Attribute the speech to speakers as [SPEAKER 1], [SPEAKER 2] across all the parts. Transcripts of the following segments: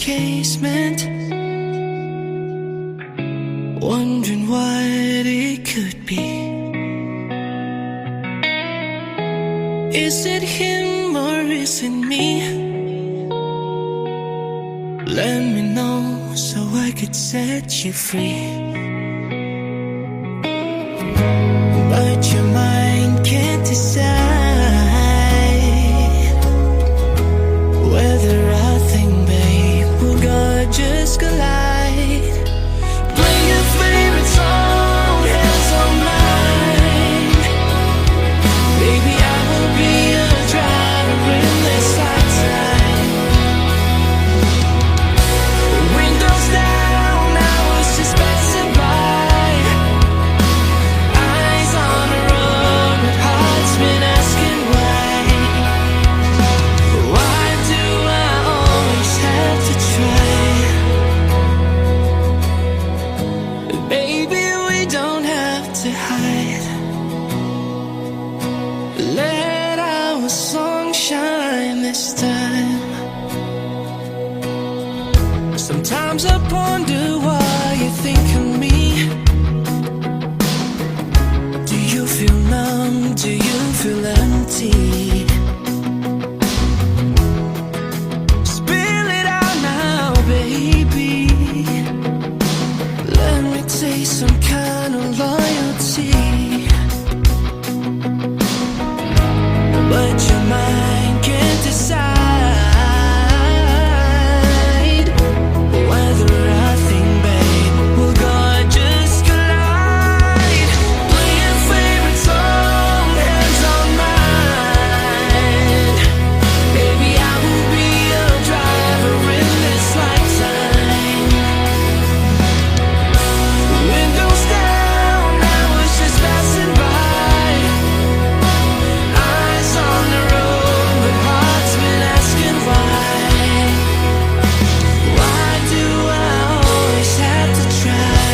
[SPEAKER 1] casement, wondering what it could be. Is it him or is it me? Let me know so I could set you free. But your mind can't decide whether I think, babe, will God just collide. Play your favorite song, hands on mine. Baby, I will be your driver in this lifetime. Windows down, I was just passing by. Eyes on the road, but heart's been asking why. Why do I always have to try? Baby, we don't have to hide. Let our song shine this time. Sometimes I ponder why you think of me. Do you feel numb? Do you feel empty? Spill it out now, baby. Let me taste some kind of loyalty. But your mind can't decide whether I think, babe, will God just collide. Play your favorite song, hands on mine. Baby, I will be your driver in this lifetime. Windows down, I was just passing by. Eyes on the road, but heart's been asking why. Why do I always have to try?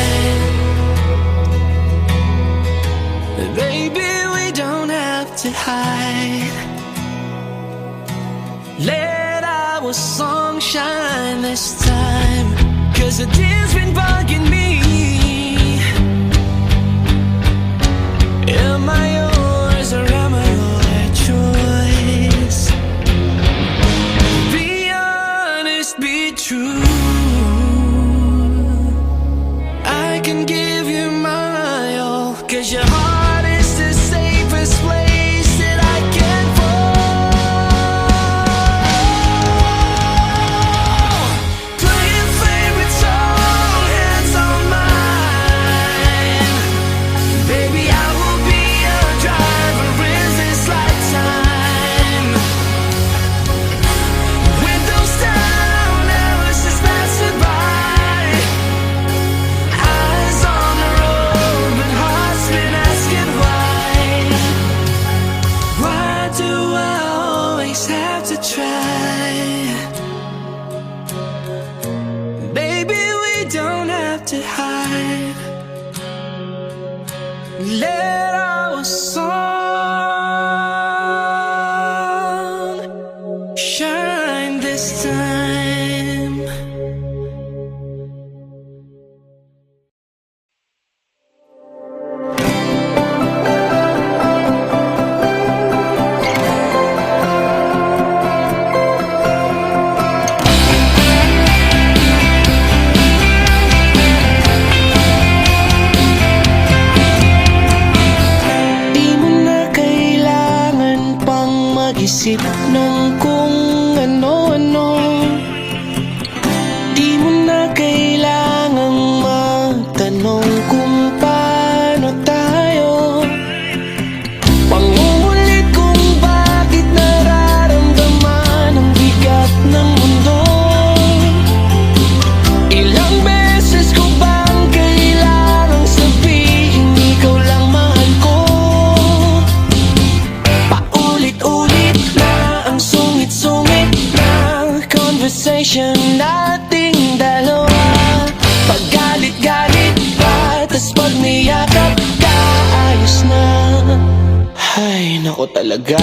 [SPEAKER 1] Baby, we don't have to hide. Let our song shine this time. 'Cause the tears been bugging me. Am I yours or am I your choice? Be honest, be true. I can give you my all, 'cause your heart is the safest place that I can fall. Play your favorite song, hands on mine. Baby, I will be your driver in this lifetime. Windows down, I was just passing by. Eyes on the road, but heart's been asking why. Why do I always have to try? Baby, we don't have to hide. Let our song shine this time. Di mo na kailangan pang mag-isip ng kung ano-ano. Di mo na kailangang magtanong kung paano tayo. Pangungulit kung bakit nararamdaman ang bigat ng mundo. Ilang beses ko bang kailangang sabihin ikaw lang mahal ko? Paulit-ulit na ang sungit-sungit na conversation nating dalawa. Paggalit-galit pa, tas pag niyakap ka, ayos na. Ay, nako talaga.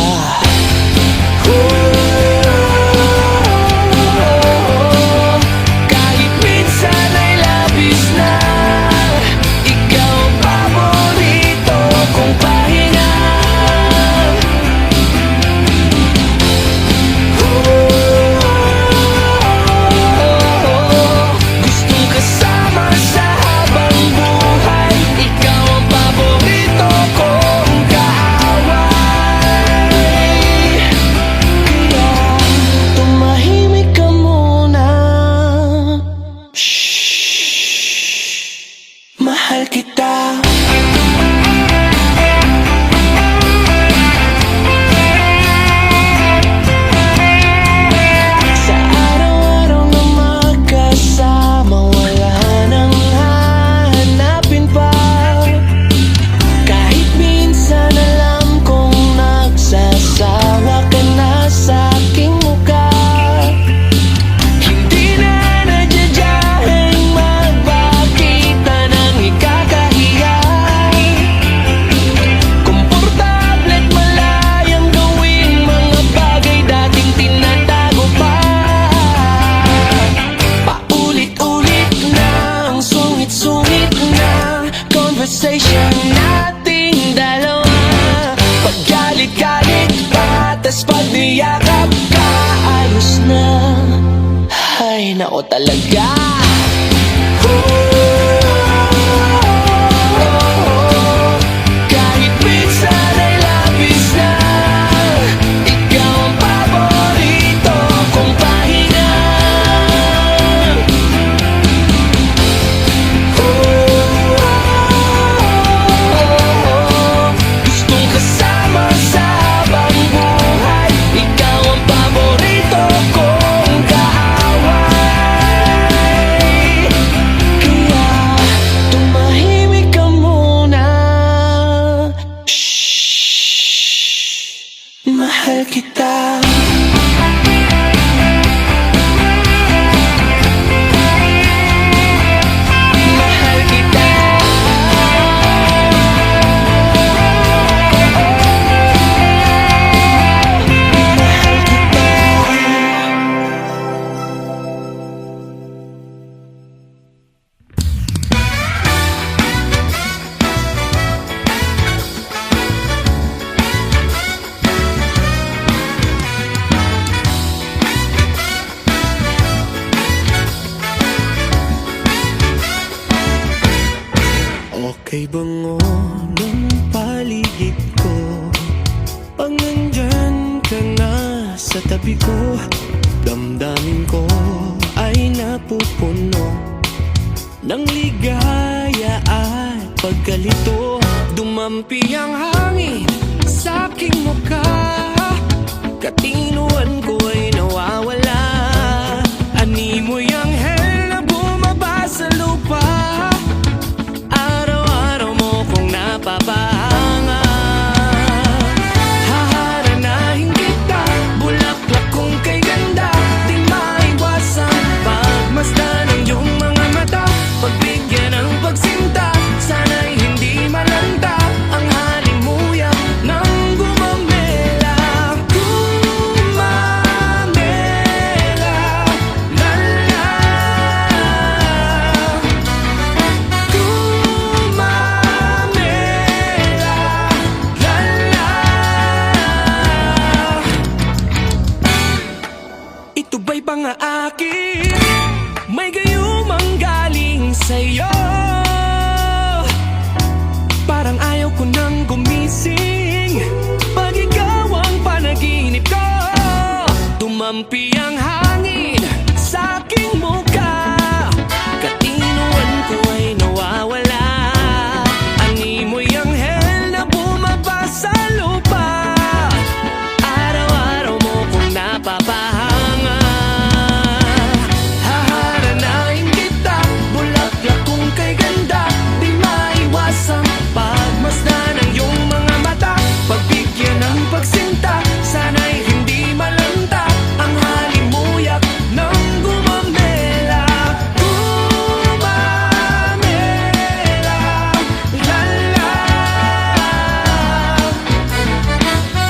[SPEAKER 1] ako talaga. Kahit minsan ay labis na, ikaw ang paborito kong pahinga. Gustong kasama sa habang buhay, ikaw ang paborito kong kaaway. Kaya tumahimik ka muna. Shhh, mahal kita. Mahal kita. Mahal kita. Okay bang ng paligid ko pag nandyan ka na sa tabi ko? Damdamin ko ay napupuno ng ligaya at pagkalito. Dumampi ang hangin sa aking mukha, katinoan ko ay nawawala. Animoy ang hell na bumaba sa lupa, araw-araw mo kong napapahanga. Haharanahin kita, bulaklak kong kay ganda, di maiwasan pagmasdan ng iyong mga mata. Pagbigyan ng pagsinta, sana'y hindi malanta ang halimuyak ng gumamela. Gumamela, lala. Gumamela, lala. Ito ba'y pang-aakit? May gayumang galing sa'yo. Parang ayaw ko nang gumising pag ikaw ang panaginip ko. Tumampi ang hangin sa aking muka, katinoan ko ay nawawala. Animoy ang hell na bumaba sa lupa, araw-araw mo kong napapahanga. Haharanahin kita, bulaklak kong kay ganda, di maiwasang pagmasdan ng iyong mga mata. Pagbigyan ng pagsinta, sana'y hindi malanta ang halimuyak ng gumamela. Gumamela, lala.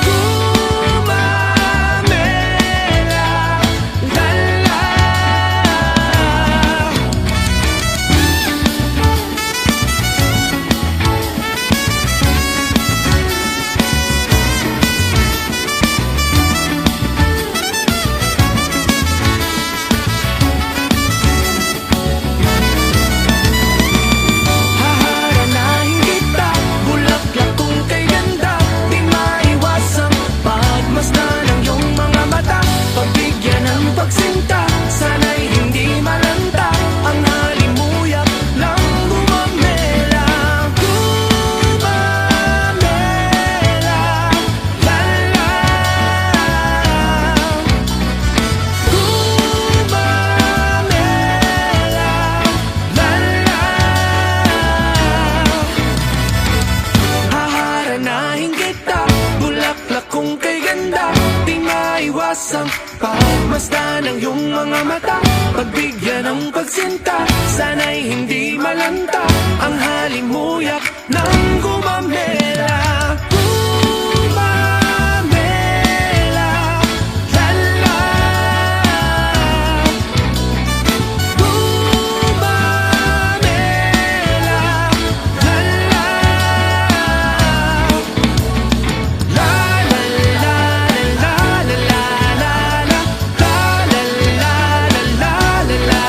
[SPEAKER 1] Gumamela, lala. Haharanahin kita, bulaklak kong kay ganda, di maiwasang pagmasdan ng iyong mga mata. Pagbigyan ng pagsinta, sana'y hindi malanta ang halimuyak ng gumamela. Gumamela, lala. Gumamela, lala. Haharanahin kita, bulaklak kong kay ganda, di maiwasang pagmasdan ng iyong mga mata. Pagbigyan ng pagsinta, sana'y hindi malanta ang halimuyak ng gumamela. Gumamela, lala. Gumamela, lala. La la la la la la la la la la la la la la.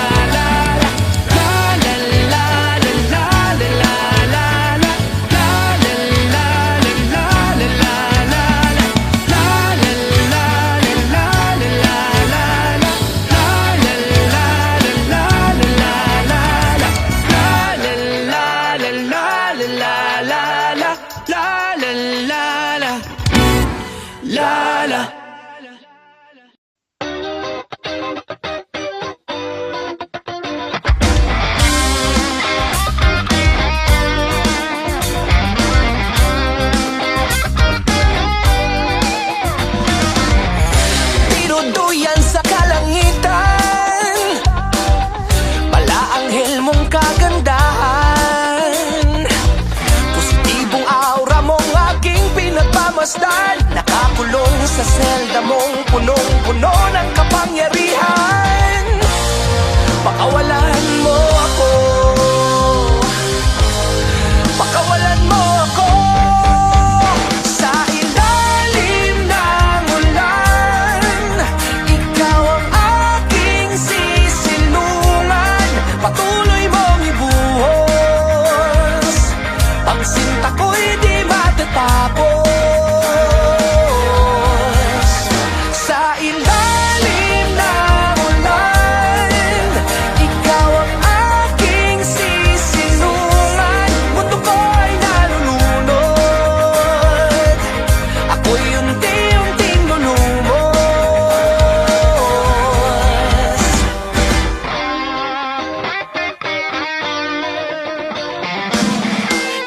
[SPEAKER 1] yan sa kalangitan, malaanghel mong kagandahan. Positibong aura mong aking pinagmamasdan, nakakulong sa selda mong punong-puno ng kapangyarihan. Pakawalan mo ako, pakawalan mo ako. Sa ilalim ng ulan, ikaw ang aking sisilungan. Patuloy mong ibuhos, pagsinta ko'y di matatapos. Sa ilalim ng ulan, ikaw ang aking sisilungan. Mundo ko'y nalulunod, ako'y unti-unting lulumos.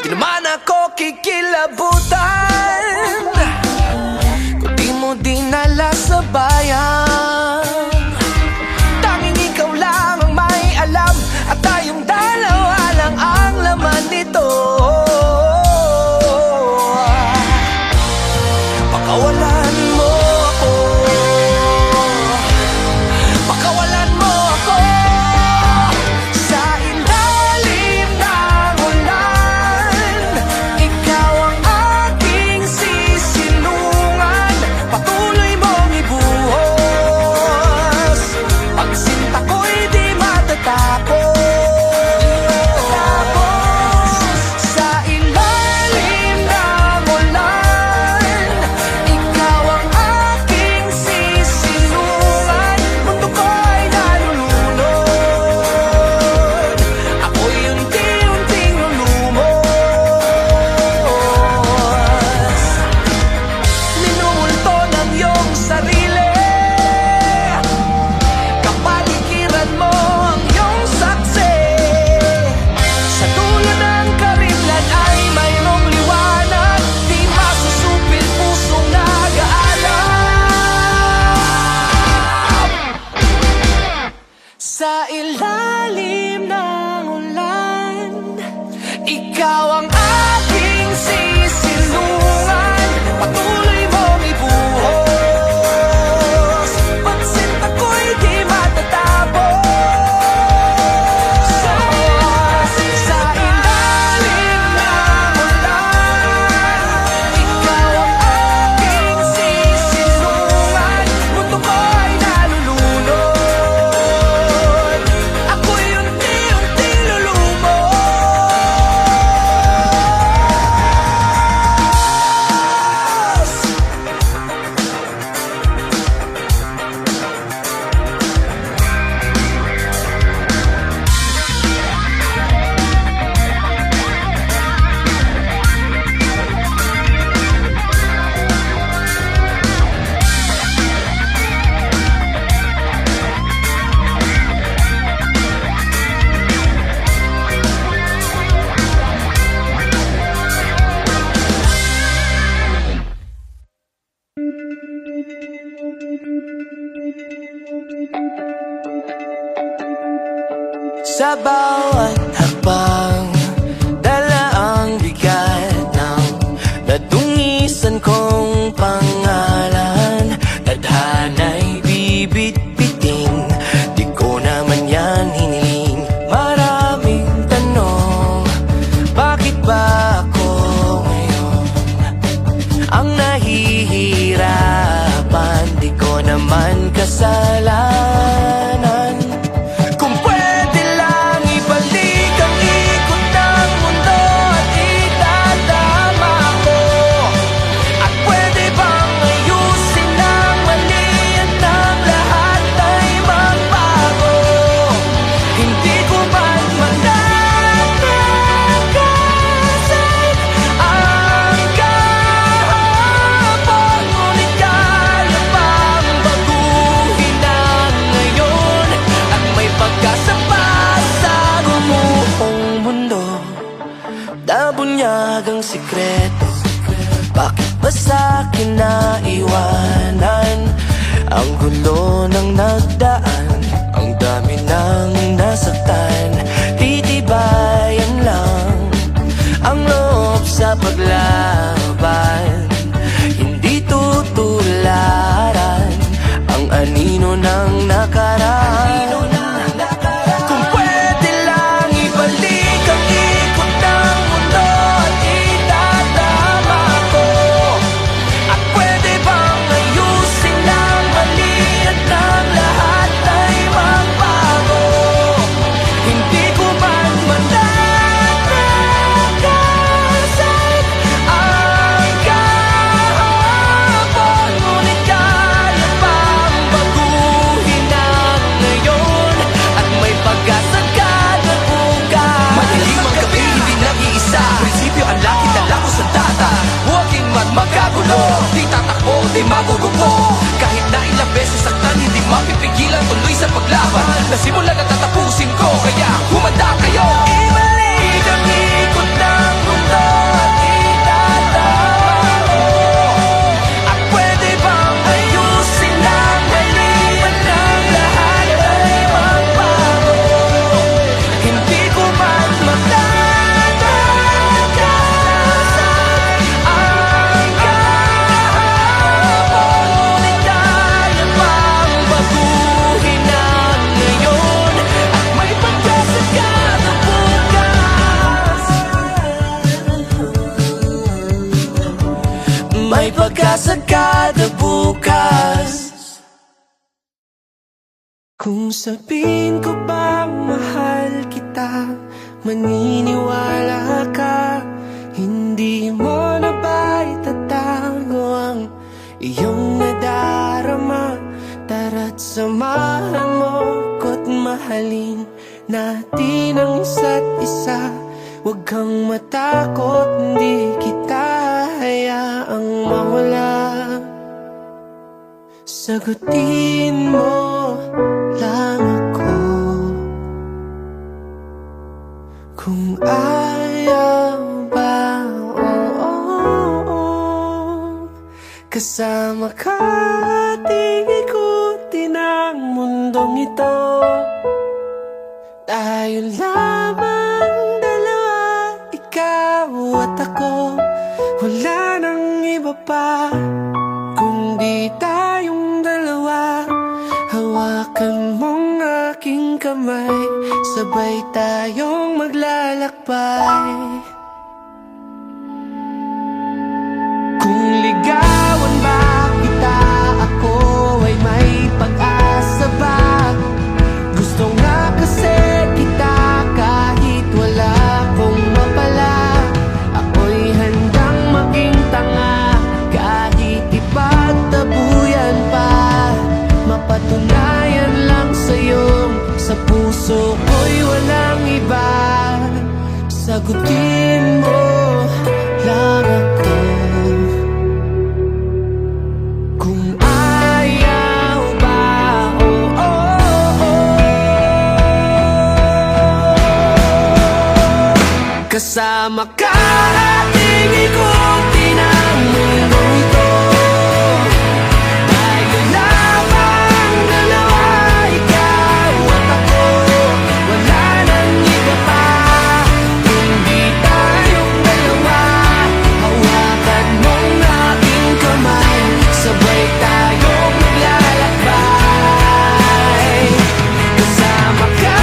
[SPEAKER 1] Di naman ako kikilabutan kung di mo dinala sa bayan. Tanging ikaw lang ang may alam, at tayong dalawa lang ang laman nito. Pakawalan mo ako, pakawalan mo ako. Sa ilalim ng ulan, ikaw ang aking sisilungan. Patuloy mong ibuhos, pagsinta ko'y di matatapos. Sa ilalim ng ulan, ikaw ang aking sisilungan. Mundo ko'y nalulunod, ako'y unti-unting lulumos. Minumulto ng iyong sarili, kapaligiran mo ang iyong saksi. Sa dulo ng karimlan ay mayroong liwanag, di masusupil pusong nag-aalab. Sa ilalim ng ulan, ikaw ang aking sisilungan. Patuloy mong ibuhos, pagsinta ko'y di matatapos. Sa ilalim ng ulan, ikaw ang aking sisilungan. Mundo ko'y nalulunod, ako'y unti-unting lulumos. Sa bawat hakbang, dala ang bigat ng nadungisan kong pangalan. Tadhana'y bibit-bitin, di ko naman yan hiniling. Maraming tanong, bakit ba ako ngayon ang nahihirapan? Di ko naman kasalanan. Kung pwede lang ibalik ang ikot ng mundo at itatama ko, at pwede bang ayusin ang mali at ang lahat ay magbago? Hindi ko man mananakasan ang kahapon, ngunit kaya bang baguhin ang ngayon at may pagkasa pa sa gumuhong mundo? Nabunyagang sikreto, bakit ba sa'kin naiwanan Ang gulo ng nagdaan, ang dami nang nasaktan. Titibayan lang ang loob sa paglaban. Hindi tutularan ang anino ng nakaraan. Kung pwede lang ibalik ang ikot ng mundo at itatama ko. At pwede bang ayusin ang mali at ng lahat ay magbago? Hindi ko man matatakasan ang kahapon, ngunit kaya pang baguhin ang ngayon at may pag-asa kada bukas. Madilim ang gabi, hindi nag-iisa. Prinsipyo ang lakit na lako sa data. Huwaging magmakagulo, di tatakbo, di magugupo. Kahit na ilang beses saktan, hindi mapipigilan tuloy sa paglaban. Nasimulan na tatapusin ko, kaya humanda kayo. Ibalik ang ikot ng mundo at itatama ko. At pwede bang ayusin ang mali at ng lahat ay magbago? Hindi ko man matatakasan ang kahapon, ngunit kaya pang baguhin ang ngayon at may pag-asa kada bukas. May pag-asa kada bukas. Kung sabihin ko bang mahal kita, maniniwala ka. Hindi mo na ba itatago ang iyong nadarama? Tara't samahan mo ko't mahalin natin ang isa't isa. Huwag kang matakot, hindi kita hayaang mawala. Sagutin mo lang ako kung ayaw ba, oo. Kasama ka ating ikutin ang mundong ito. Tayo lamang dalawa, ikaw at ako. Wala nang iba pa kundi tayong dalawa. Hawakan mong aking kamay, sabay tayong maglalakbay. Kung ligawan ba kita, ako ay may pag-asa ba? Gusto nga kasi kita kahit wala kong mapala. Ako'y handang maging tanga kahit ipagtabuyan pa. Mapatunayan lang sa'yo, sa puso ko'y walang iba. Sagutin mo lang ako kung ayaw ba, oo. Kasama ka ating ikutin ang mundong ito. Tayo lamang dalawa, ikaw at ako. Wala nang iba pa kundi tayong dalawa. Hawakan mong aking kamay, sabay tayong maglalakbay. Kasama ka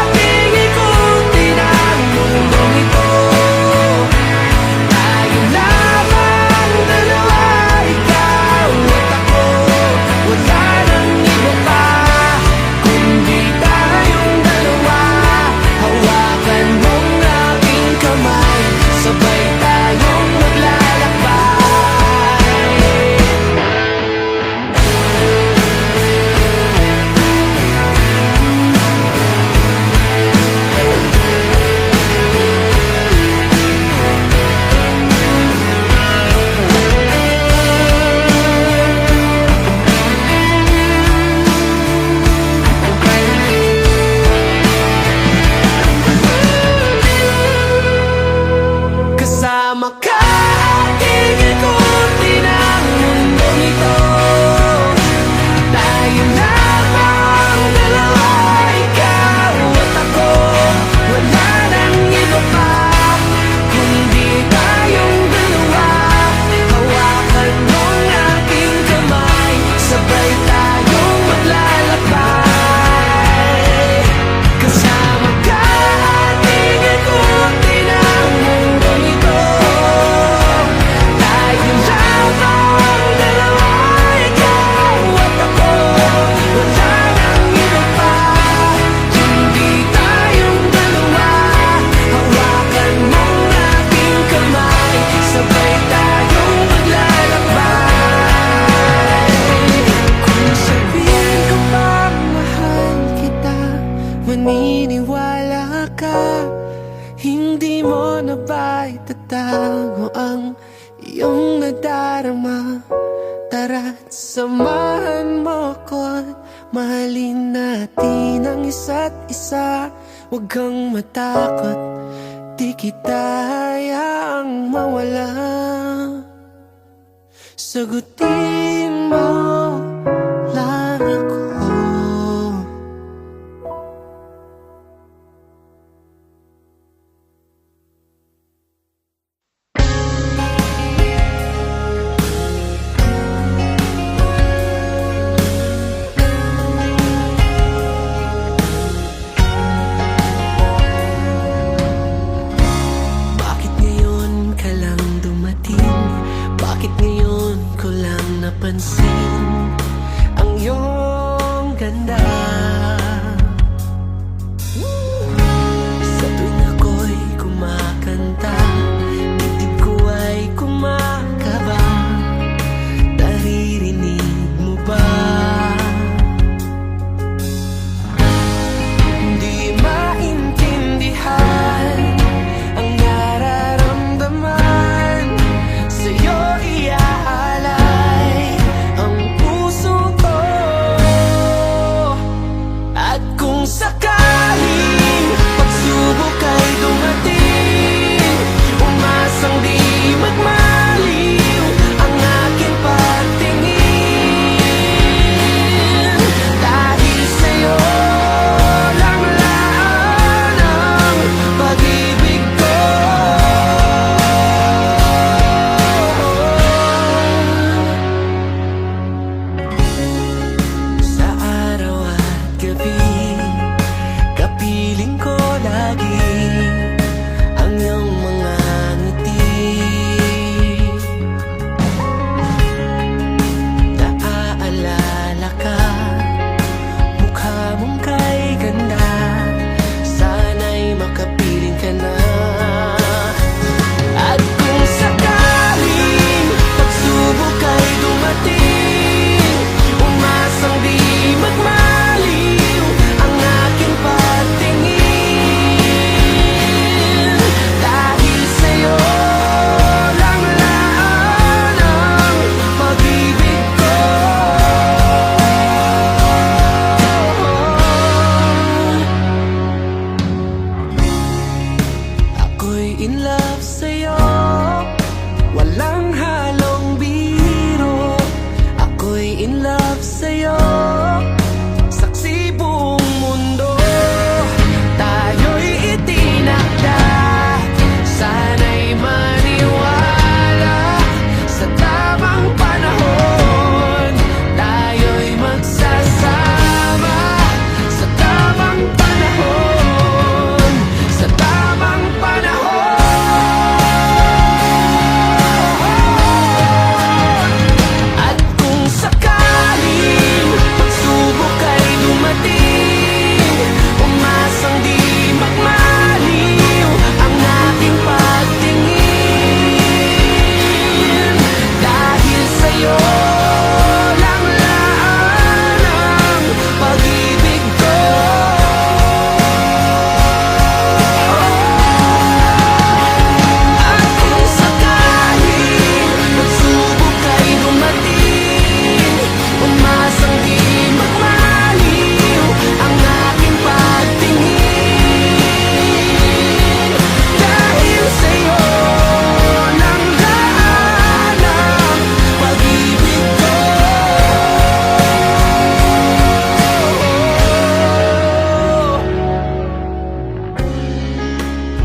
[SPEAKER 1] ating ikutin ang mundong ito. Samahan mo ko, mahalin natin ang isa't isa. Huwag kang matakot, di kita hayaang mawala. Sagutin mo lang ako. Bakit ngayon ka lang dumating? Bakit ngayon ko lang napansin ang iyong ganda? Sa tuwing ako'y kumakanta, dibdib ko ay kumakaba. Naririnig mo ba? Hindi maintindihan ang nararamdaman. Sa'yo iaalay ang puso ko. At kung sakaling pagsubok ay dumating, umasang di magmaliw ang aking pagtingin. Dahil sa'yo lang laan ang pag-ibig ko. Sa araw at gabi, kapiling ko lagi ang iyong mga ngiti. Naaalala ka, mukha mong kay ganda. Sana'y makapiling ka na. At kung sakaling pagsubok ay dumating, umasang di magmaliw ang aking pagtingin. Dahil sa'yo lang laan ang pag-ibig ko. Ako'y in love sa'yo, walang halong biro. Ako'y in love sa'yo, saksi buong mundo. Tayo'y itinakda, sana'y maniwala. Sa tamang panahon, tayo'y magsasama. Sa tamang panahon, sa tamang panahon. At kung sakaling pagsubok ay dumating, umasang di magmaliw ang aking pagtingin. Dahil sa'yo lang laan ang pag-ibig ko. At kung sakaling pagsubok ay dumating, umasang di magmaliw ang aking pagtingin. Dahil sa'yo lang laan ang pag-ibig ko.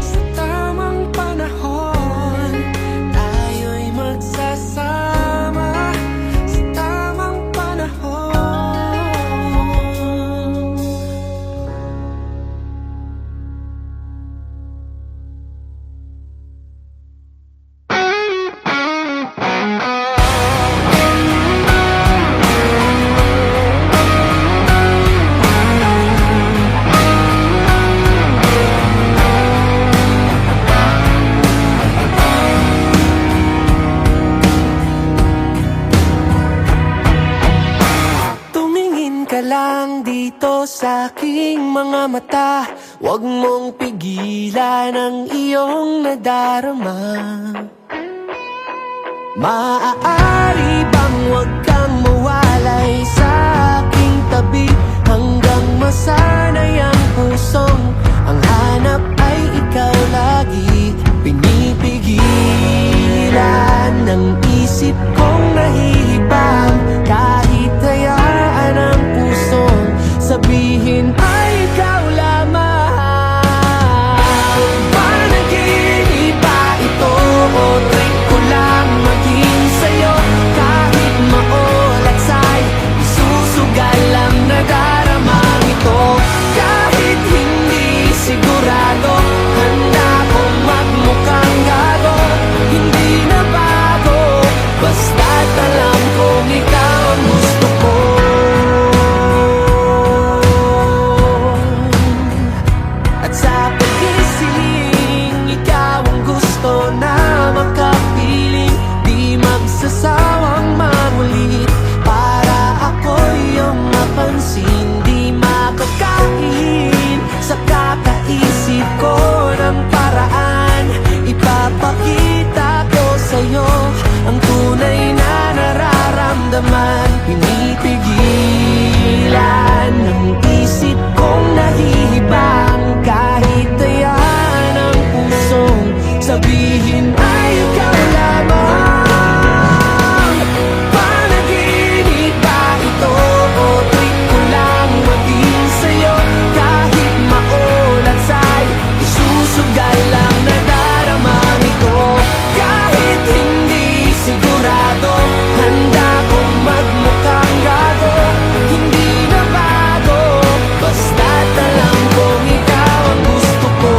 [SPEAKER 1] Sa tamang panahon, tayo'y magsasama. Sa tamang panahon. Tumingin ka lang dito sa aking mga mata. Huwag mong pigilan ang iyong nadarama. Maaari bang huwag kang mawala? sana'y sa aking tabi, hanggang masanay ang pusong ang hanap ay ikaw lagi. Pinipigilan ng isip kong nahihibang, kahit hayaan ang pusong sabihin ay ikaw lamang. Panaginip ba ito o trip ko lang maging sa'yo? Kahit maulat sa'y isusugal ang nadaramang ito. Kahit hindi sigurado, handa kong magmukhang gago. Hindi na bago, basta't alam kong ikaw ang gusto ko. At sa pagising, ikaw ang gusto na makapiling. Di magsasawang mangulit para ako'y iyong mapansin. Di makakain sa kakaisip ko ng paraan. Ipapakita ko sa'yo ang tunay na nararamdaman. Pinipigilan ng isip kong nahihibang, kahit hayaan ang pusong sabihin ay ikaw lamang. Panaginip ba ito o trip ko lang maging sa'yo? Kahit maulat sa'y isusugal lang nadaramang ito. Kahit hindi sigurado, handa kong magmukhang gago. Hindi na bago, basta't alam kong ikaw ang gusto ko.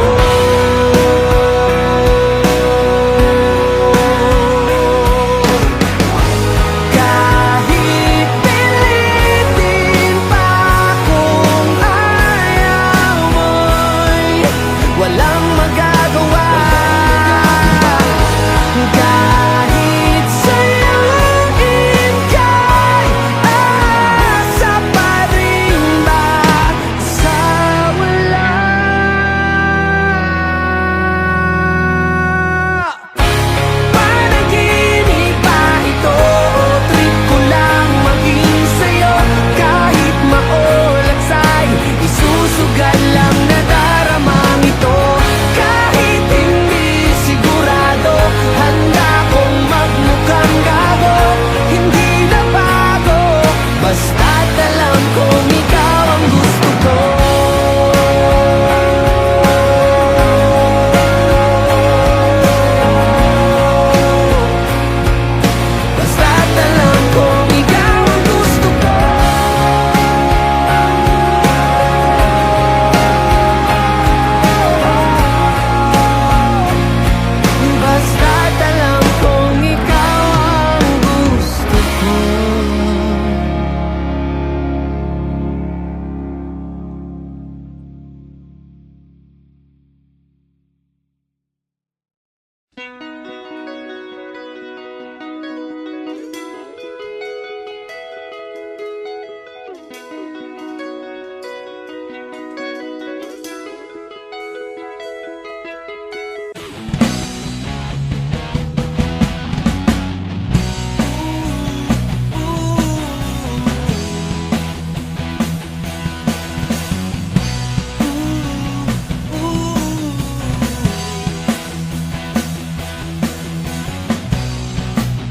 [SPEAKER 1] Kahit pilitin pa kung ayaw mo'y walang magagawa. Kahit sayangin ka'y asa pa rin ba sa wala? Panaginip ba ito o trip ko lang maging sa'yo? Kahit maulat sa'y isusugal lang nadaramang ito. Kahit hindi sigurado, handa kong magmukhang gago. Hindi na bago, basta't alam kong ikaw ang gusto ko. Basta't alam kong ikaw ang gusto ko. Basta't alam kong ikaw ang gusto ko.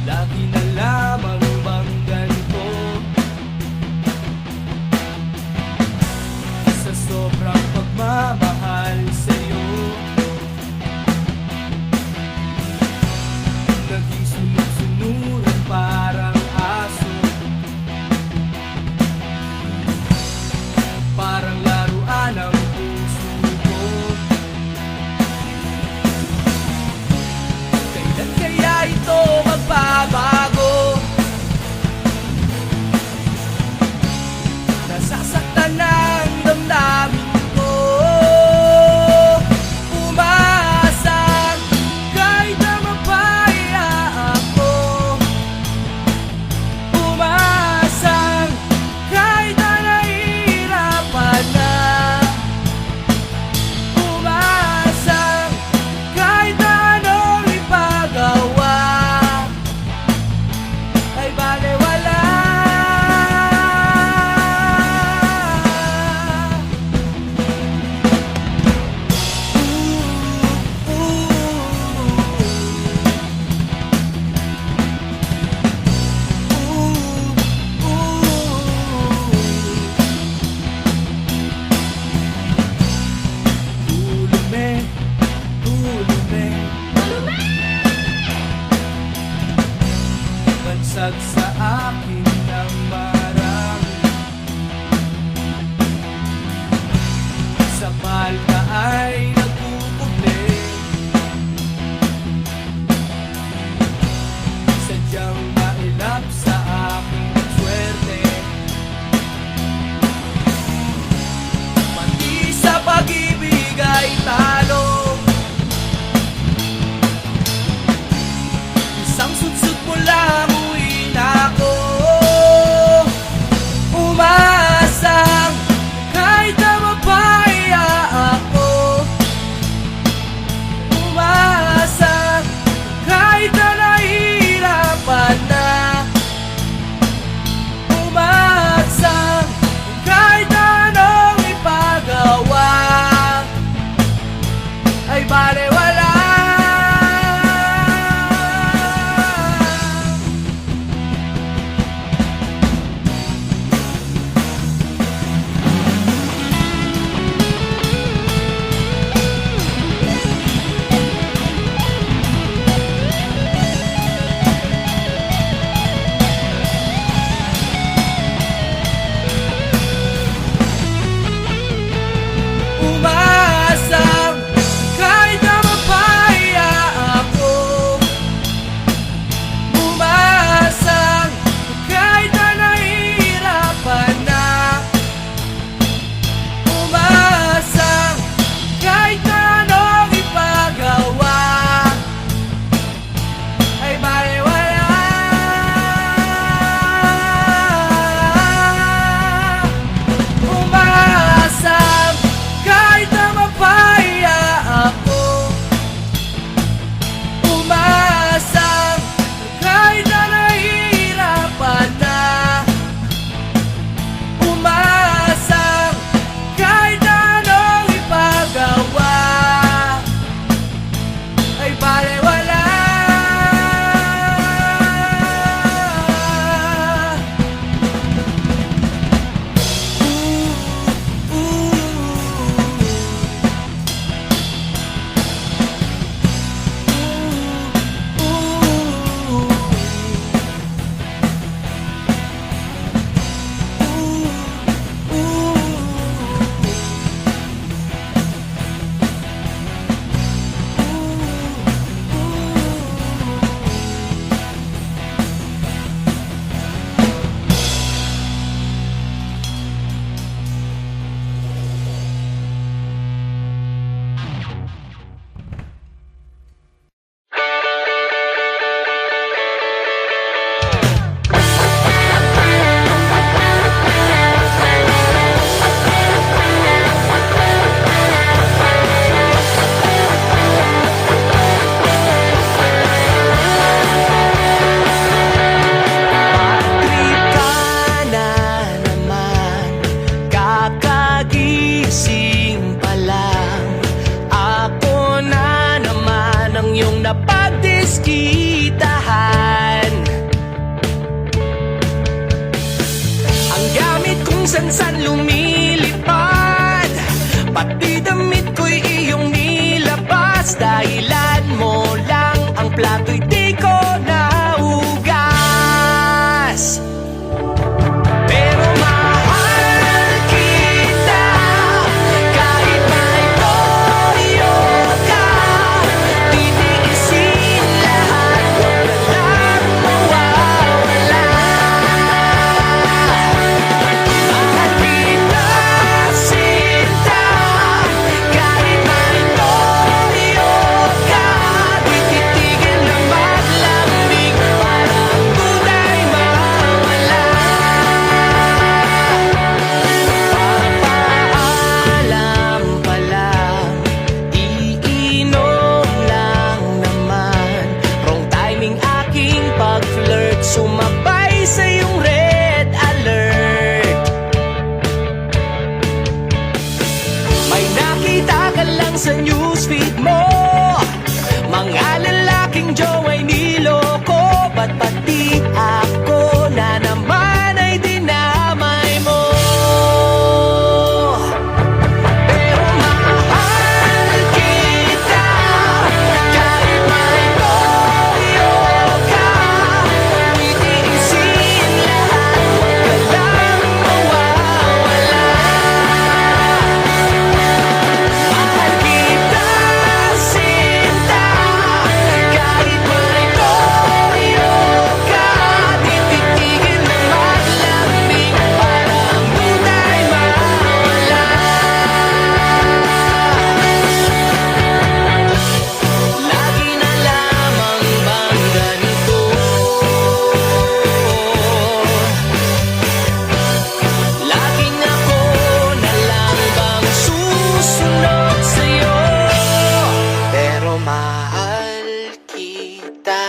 [SPEAKER 1] Lagi na lamang bang ganito? Sa sobrang pagmamahal sa'yo, naging sunod-sunuran parang aso. Parang laruan ang puso ko. Kailan kaya ito magbabago? Nasasaktan ang damdamin ko. ka lang sa newsfeed mo. Mga lalaking jowa'y niloko, ba't pati ako na naman ay dinamay mo? Pero mahal kita, kahit may toyo ka. Titiisin lahat, huwag ka lang mawawala. Mahal kita, sinta, kahit may toyo ka. Tititigil na maglambing para ang tunay mawala. Lagi na lamang bang ganito? Laging ako na lang bang susunod sa'yo? Pero mahal kita,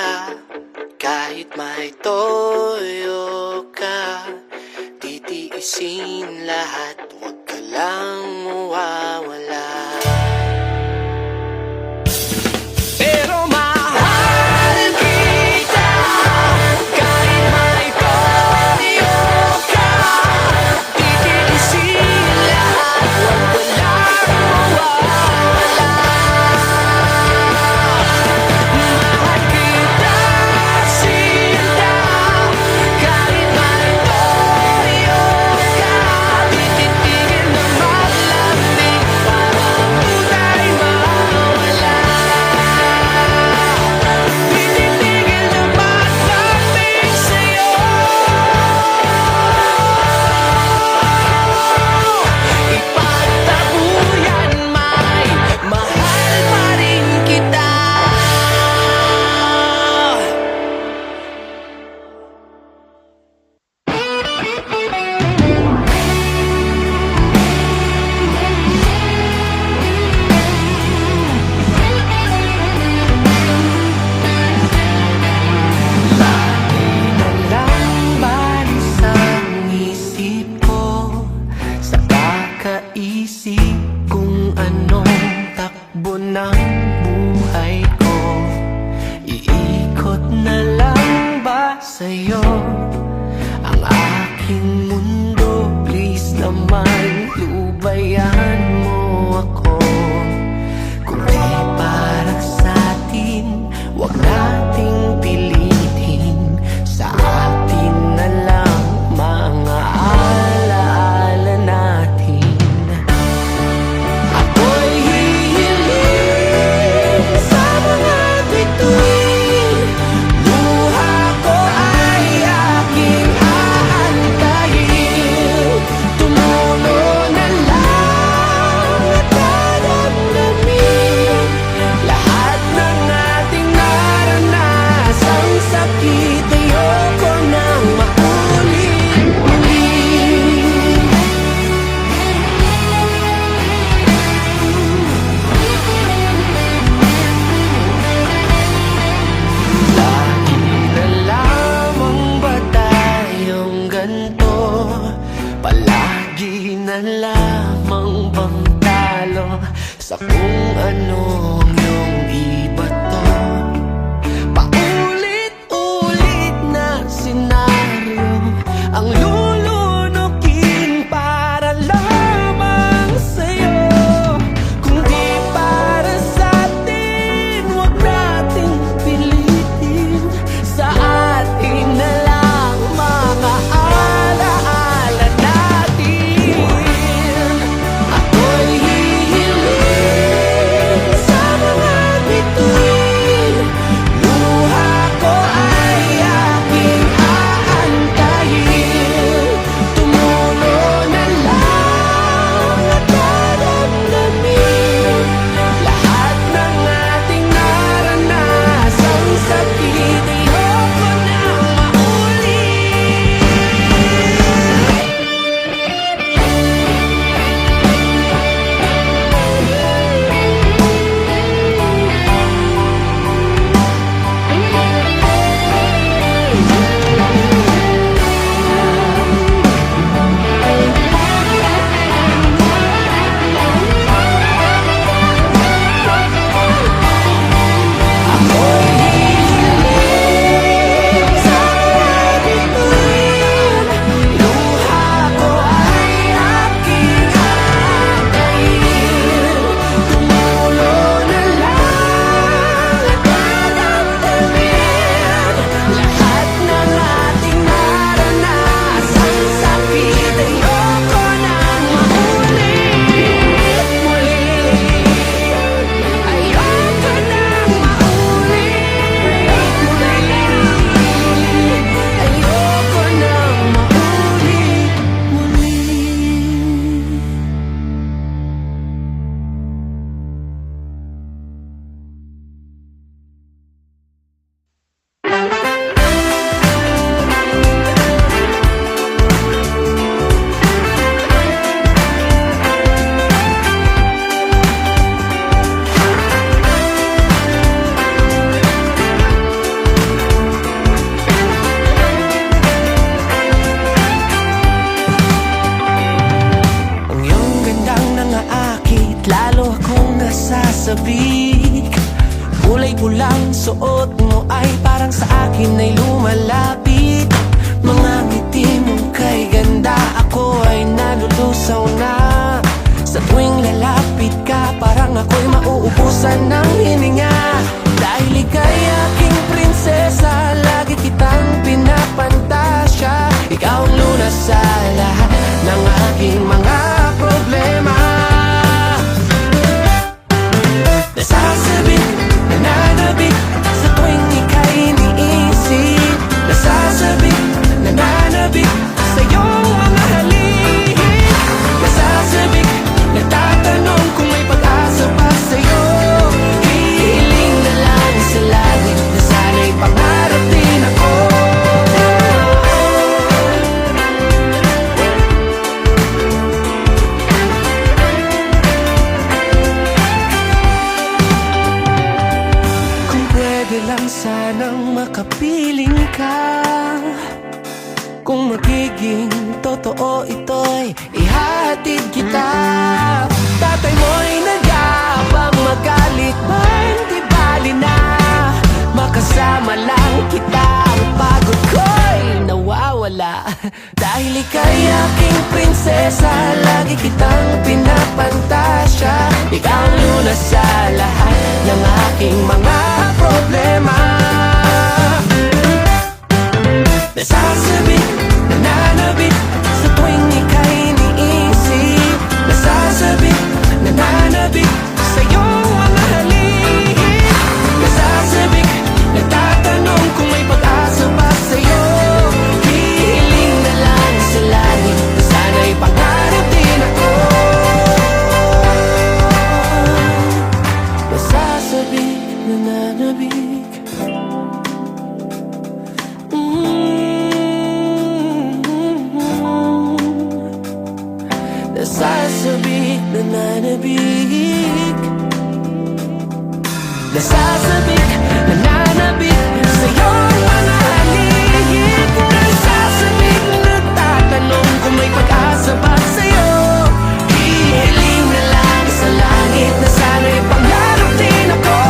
[SPEAKER 1] kahit may toyo ka. Titiisin lahat, huwag ka lang mawawala. Pero mahal kita, kahit may toyo ka. Titiisin lahat, huwag ka lang mawawala. Mahal kita, sinta, kahit may toyo ka. Tititigil na maglambing para ang tunay mawala. Tititigil na maglambing sa'yo. Ipagtabuyan may mahal pa rin kita. Nalamban sa isip ko, sa kakaisip kung anong takbo ng buhay ko. Iikot na lang ba sa'yo ang aking mundo? Please naman, lubayan mo ako. Kung di para sa'tin, wag nating pilitin. Sa atin na lang mga alaala natin. Ako'y hihiling sa mga bituin. Luha ko ay aking aantayin. Tumulo na lang at dadamdamin lahat ng ating naranasang sakit. Ayoko nang maulit-ulit. Lagi na lamang ba tayong ganito? Palagi na lamang bang talo sa kung ano ang iyong ibato? Paulit-ulit na senaryo ang lulunukin para lamang sa'yo. Kung di para sa'tin, wag nating pilitin. Sa atin na lang mga alaala natin. Ako'y hihiling sa mga bituin. Luha ko ay aking aantayin. nasasabik. Kulay pulang suot mo ay parang sa akin ay lumalapit. Mga ngiti mong kay ganda, ako ay nalulusaw na. Sa tuwing lalapit ka, parang ako'y mauubusan ng hininga. Dahil ika'y aking prinsesa, lagi kitang pinapantasya. Ikaw ang lunas sa lahat ng aking mga problema. Nasasabik, nananabik, sa tuwing ika'y iniisip. Nasasabik, nananabik, sa iyong mga halik. Nasasabik, nagtatanong kung may pag-asa pa sa'yo. Hihiling na lang sa langit na sana'y pangarap din ako. Kung pwede lang sanang makapiling ka, kung magiging totoo ito'y ihatid kita. Tatay mo'y nag-aabang magalit man, di bali na. Makasama lang kita, ang pagod ko'y nawawala. Dahil ika'y aking prinsesa, lagi kitang pinapantasya. Ikaw ang lunas sa lahat ng aking mga problema. Nasasabik, nananabik, sa tuwing ika'y iniisip. Nasasabik, nananabik, sa iyong mga halik. Nasasabik, nagtatanong kung may pag-asa pa sa'yo. Hihiling na lang sa langit na sana'y pangarap din ako. Nasasabik, nananabik, nasasabik, nananabik. Nasasabik, nananabik, sa iyong mga halik. Nasasabik, nagtatanong kung may pag-asa ba sa'yo. Hihiling na lang sa langit na sana'y pangarap din ako.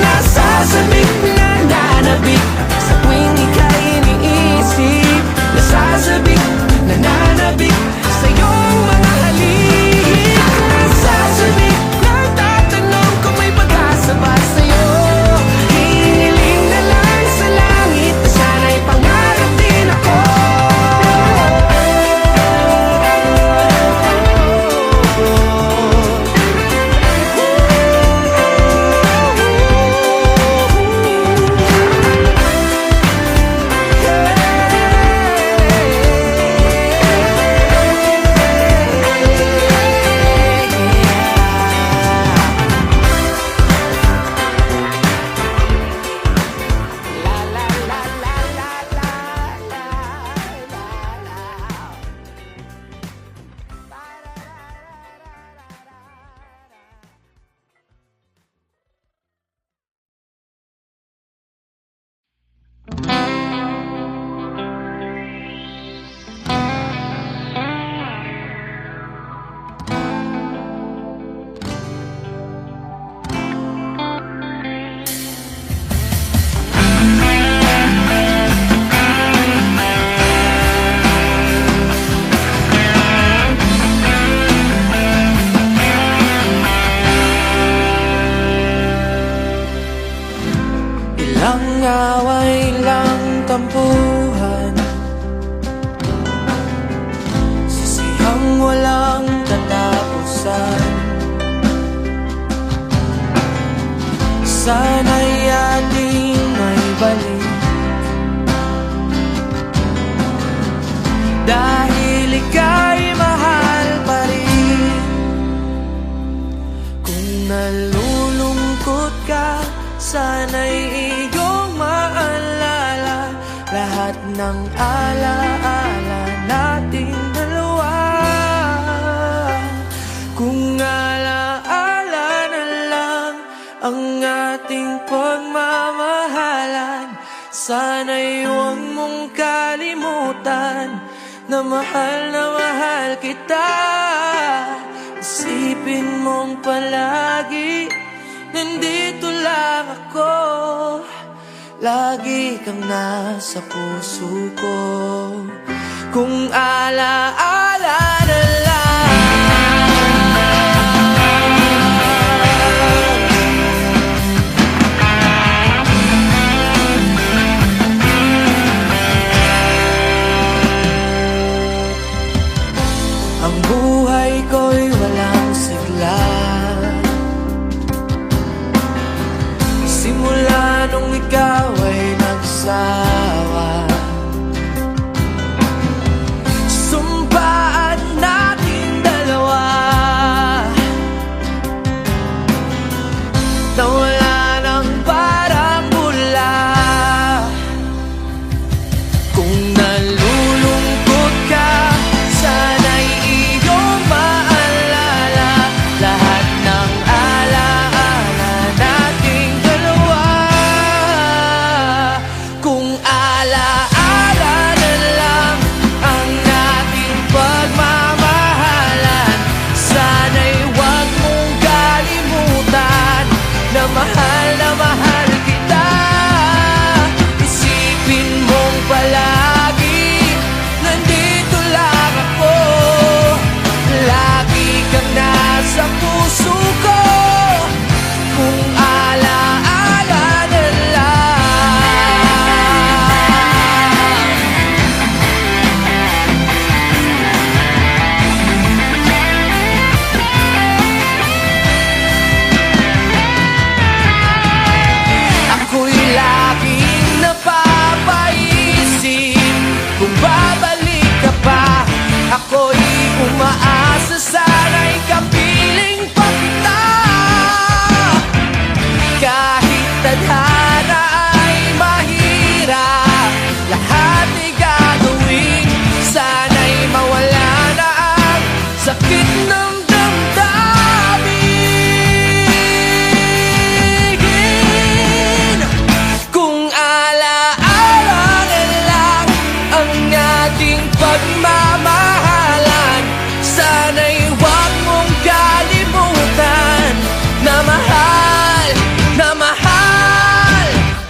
[SPEAKER 1] Nasasabik, nananabik, sa tuwing ika'y iniisip. Nasasabik, nananabik, sa iyong mga halik. Nasasabik, nagtatanong kung may pag-asa ba sa'yo. Hihiling na lang sa langit na sana'y pangarap din ako. Ilang away lang tampuhan, sisihang walang katapusan. Sana'y ating may balik, dahil ika'y mahal pa rin. Kung nalulungkot ka, sana'y iyong maalala lahat ng alaala nating dalawa. Kung alaala na lang ang ating pagmamahalan, sana'y huwag mong kalimutan na mahal kita. Isipin mong palagi lagi kang nasa puso ko. Kung alaala na lang ang buhay ko'y walang sigla, simula nung ikaw ay nagsawa. Sumpaan natin dalawa na wala nang parang bula. Kung nalulungkot ka, sana'y iyong maalala lahat ng alaala nating dalawa. Kung alaala na lang ang ating pagmamahalan, sana'y huwag mong kalimutan na mahal kita. Isipin mong palagi nandito lang ako, lagi kang nasa puso ko. Kung alaala na lang. Ako'y laging napapaisip kung babalik ka pa. Ako'y umaasa, sana'y kapiling pa kita. Kahit tadhana ay mahirap, lahat ay gagawin, sana'y mawala na ang sakit ng damdamin. Kung alaala na lang ang ating pagmamahalan, sana'y huwag mong kalimutan na mahal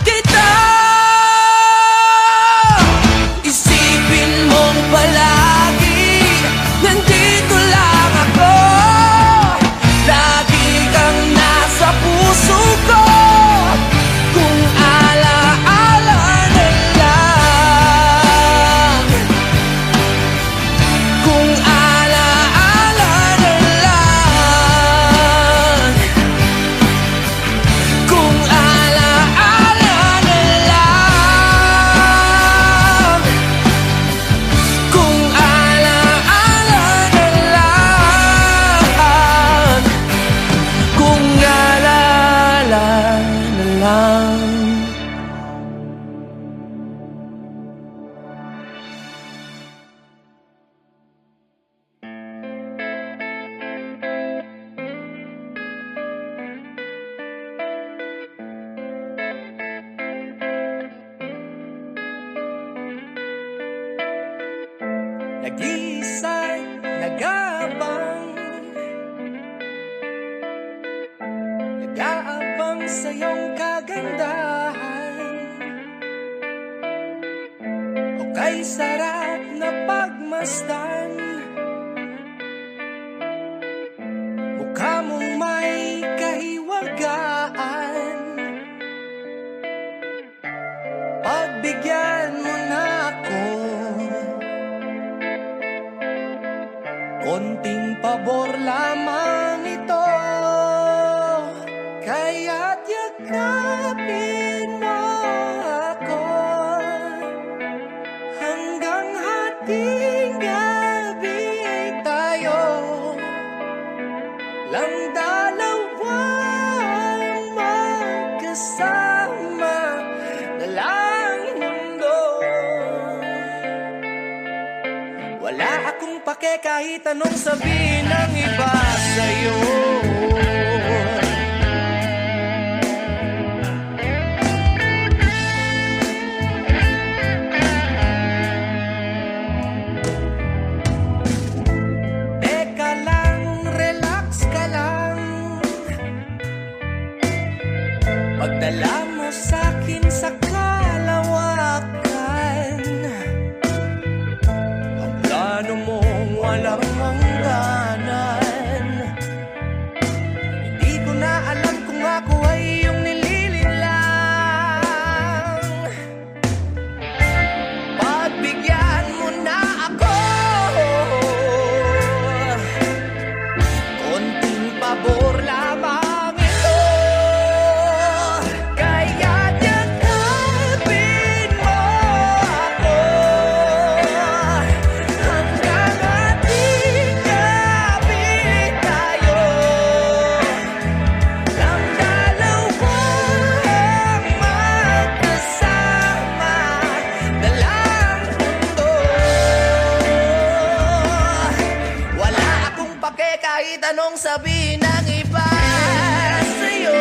[SPEAKER 1] kita. Isipin mong palagi nandito lang ako, lagi kang nasa puso ko. Kung alaala na lang, kung alaala na lang, kung alaala na lang, kung alaala na lang, kung alaala na lang. Nag-iisa'y nag-aabang sa iyong kagandahan, o kay sarap na pagmasdan. Mukha mong may kahiwagaan, pagbigyan mo na ako. Konting pabor lamang ito, kaya't yakapin mo ako hanggang hating gabi tayo lang dalawang magkasama na lang mundo. Wala akong pake kahit anong sabihin ng iba sa'yo. Teka lang, relax ka lang, pagdala mo sa'kin sa kahit anong sabihin ng iba sa'yo.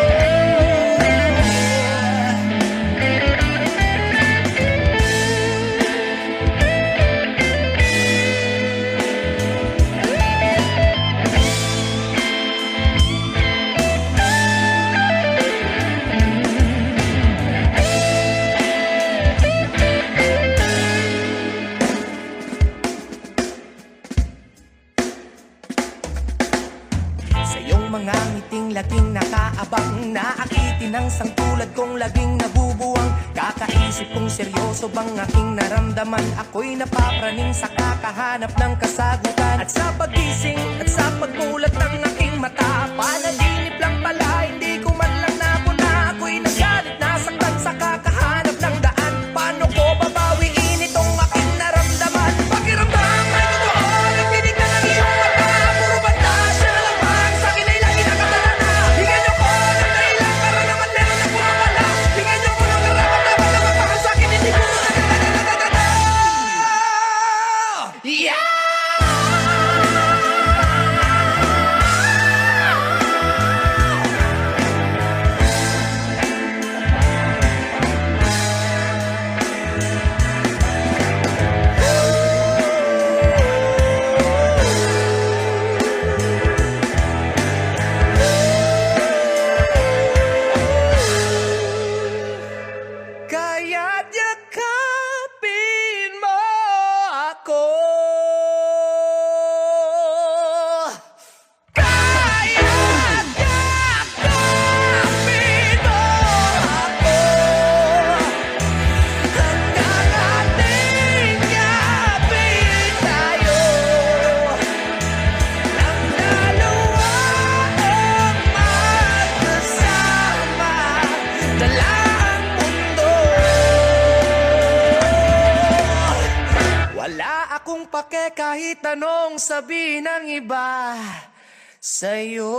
[SPEAKER 1] Sa iyong mga ngiting laging nakaabang, naakitin ng sangtulad kong laging nabubuwang. Kakaisip kong seryoso bang aking naramdaman, ako'y napapraning sa kakahanap ng kasagutan. At sa pagising at sa pagmulat ng aking mata, panaginip lang pala, hindi ko man lang napuna. Ako'y nagalit, nasaktan sa kakahanap ng daan. Paano ko babawiin itong aking naramdaman? Pakiramdam ay totoo, nagdinig na ng iyong mata. Puro pantasya na lamang, sa'kin ay lagi nakatala na. Hingan niyo ko ng dahilan para naman meron na pumapala. Hingan niyo ko ng karapat-dapat na mapakal sa'kin, hindi ko na nagdadadadadada. Yeah! Kaya't yakapin mo ako. Kaya't yakapin mo ako. Hanggang ating yapin tayo. Nang dalawa ang magkasama, dala ang mundo. Wala akong pake kahit anong sabihin ng iba sa'yo.